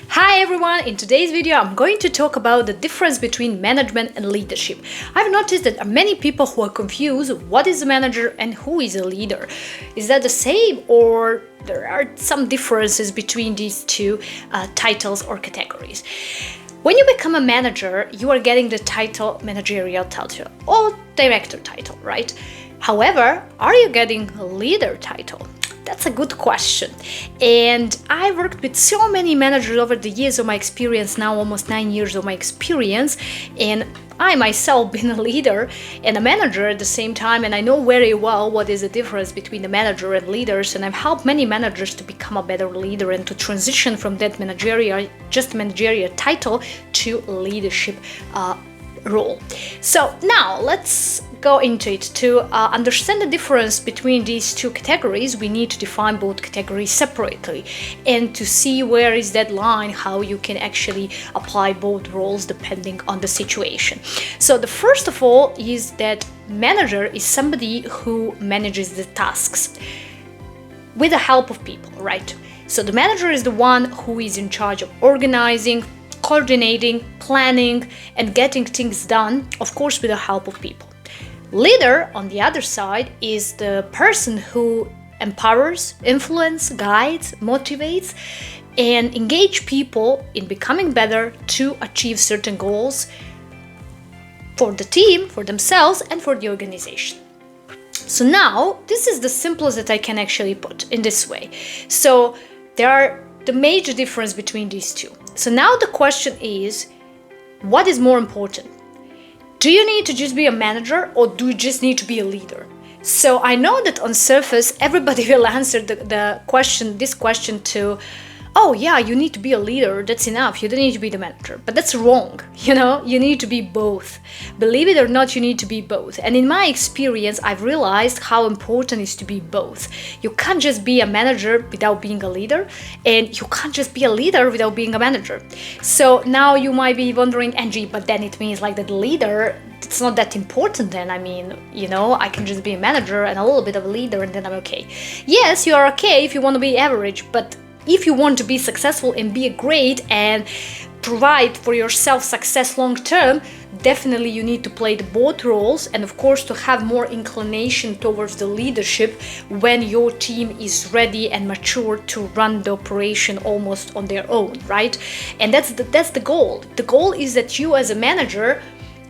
Hi everyone, in today's video I'm going to talk about the difference between management and leadership. I've noticed that many people who are confused what is a manager and who is a leader. Is that the same, or there are some differences between these two titles or categories? When you become a manager, you are getting the title managerial title or director title, right? However, are you getting a leader title? That's a good question. And I worked with so many managers over the years of my experience, now almost 9 years of my experience, and I myself been a leader and a manager at the same time, and I know very well what is the difference between the manager and leaders, and I've helped many managers to become a better leader and to transition from that managerial title to leadership role. So now let's go into it. To understand the difference between these two categories, we need to define both categories separately and to see where is that line, how you can actually apply both roles depending on the situation. So the first of all is that manager is somebody who manages the tasks with the help of people, right? So the manager is the one who is in charge of organizing, coordinating, planning, and getting things done, of course, with the help of people. Leader, on the other side, is the person who empowers, influences, guides, motivates, and engage people in becoming better to achieve certain goals for the team, for themselves, and for the organization. So now, this is the simplest that I can actually put in this way. So there are the major difference between these two. So now the question is, what is more important? Do you need to just be a manager, or do you just need to be a leader? So I know that on surface, everybody will answer this question to, oh yeah, you need to be a leader, that's enough, you don't need to be the manager. But that's wrong, you need to be both. Believe it or not, you need to be both. And in my experience, I've realized how important it is to be both. You can't just be a manager without being a leader, and you can't just be a leader without being a manager. So now you might be wondering, Angie, but then it means like that the leader, it's not that important then. I mean, I can just be a manager and a little bit of a leader and then I'm okay. Yes, you are okay if you want to be average, but if you want to be successful and be great and provide for yourself success long term, definitely you need to play the both roles, and of course to have more inclination towards the leadership when your team is ready and mature to run the operation almost on their own, right? And that's the goal. The goal is that you as a manager,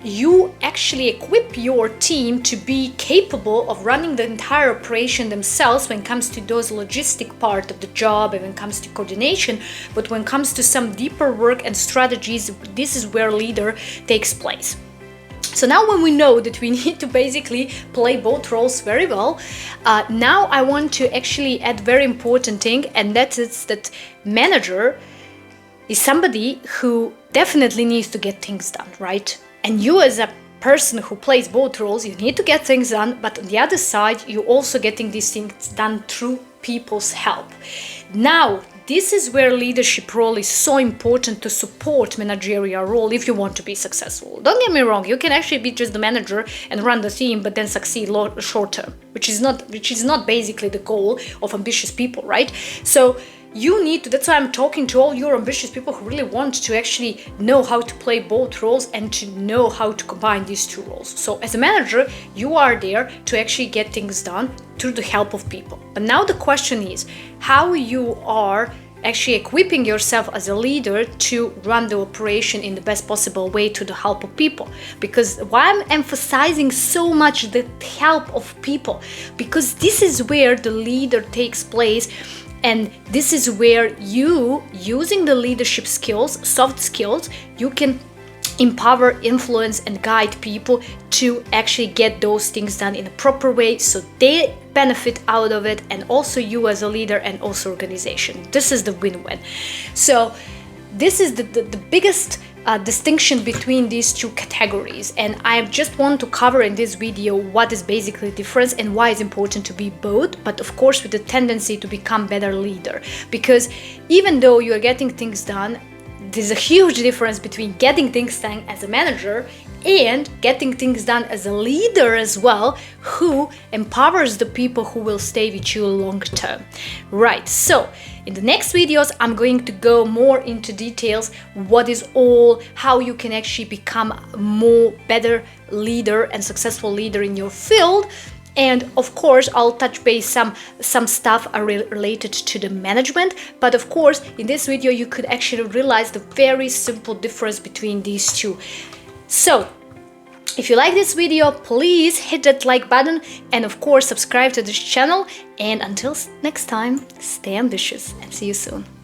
you actually equip your team to be capable of running the entire operation themselves when it comes to those logistic part of the job and when it comes to coordination. But when it comes to some deeper work and strategies, this is where leader takes place. So now when we know that we need to basically play both roles very well, now I want to actually add very important thing, and that is that manager is somebody who definitely needs to get things done, right? And you as a person who plays both roles, you need to get things done, but on the other side, you're also getting these things done through people's help. Now, this is where leadership role is so important to support managerial role if you want to be successful. Don't get me wrong, you can actually be just the manager and run the team, but then succeed short term, which is not basically the goal of ambitious people, right? So you need to, that's why I'm talking to all your ambitious people who really want to actually know how to play both roles and to know how to combine these two roles. So as a manager, you are there to actually get things done through the help of people. But now the question is how you are actually equipping yourself as a leader to run the operation in the best possible way to the help of people. Because why I'm emphasizing so much the help of people, because this is where the leader takes place. And this is where you, using the leadership skills, soft skills, you can empower, influence, and guide people to actually get those things done in a proper way so they benefit out of it, and also you as a leader and also organization. This is the win-win. So this is the biggest distinction between these two categories, and I just want to cover in this video what is basically the difference and why it's important to be both, but of course with the tendency to become better leader. Because even though you are getting things done, there's a huge difference between getting things done as a manager and getting things done as a leader as well, who empowers the people who will stay with you long term. Right, so In the next videos, I'm going to go more into details, how you can actually become a more better leader and successful leader in your field. And of course, I'll touch base some stuff are related to the management. But of course, in this video, you could actually realize the very simple difference between these two. So, if you like this video, please hit that like button and of course subscribe to this channel. And until next time, stay ambitious and see you soon.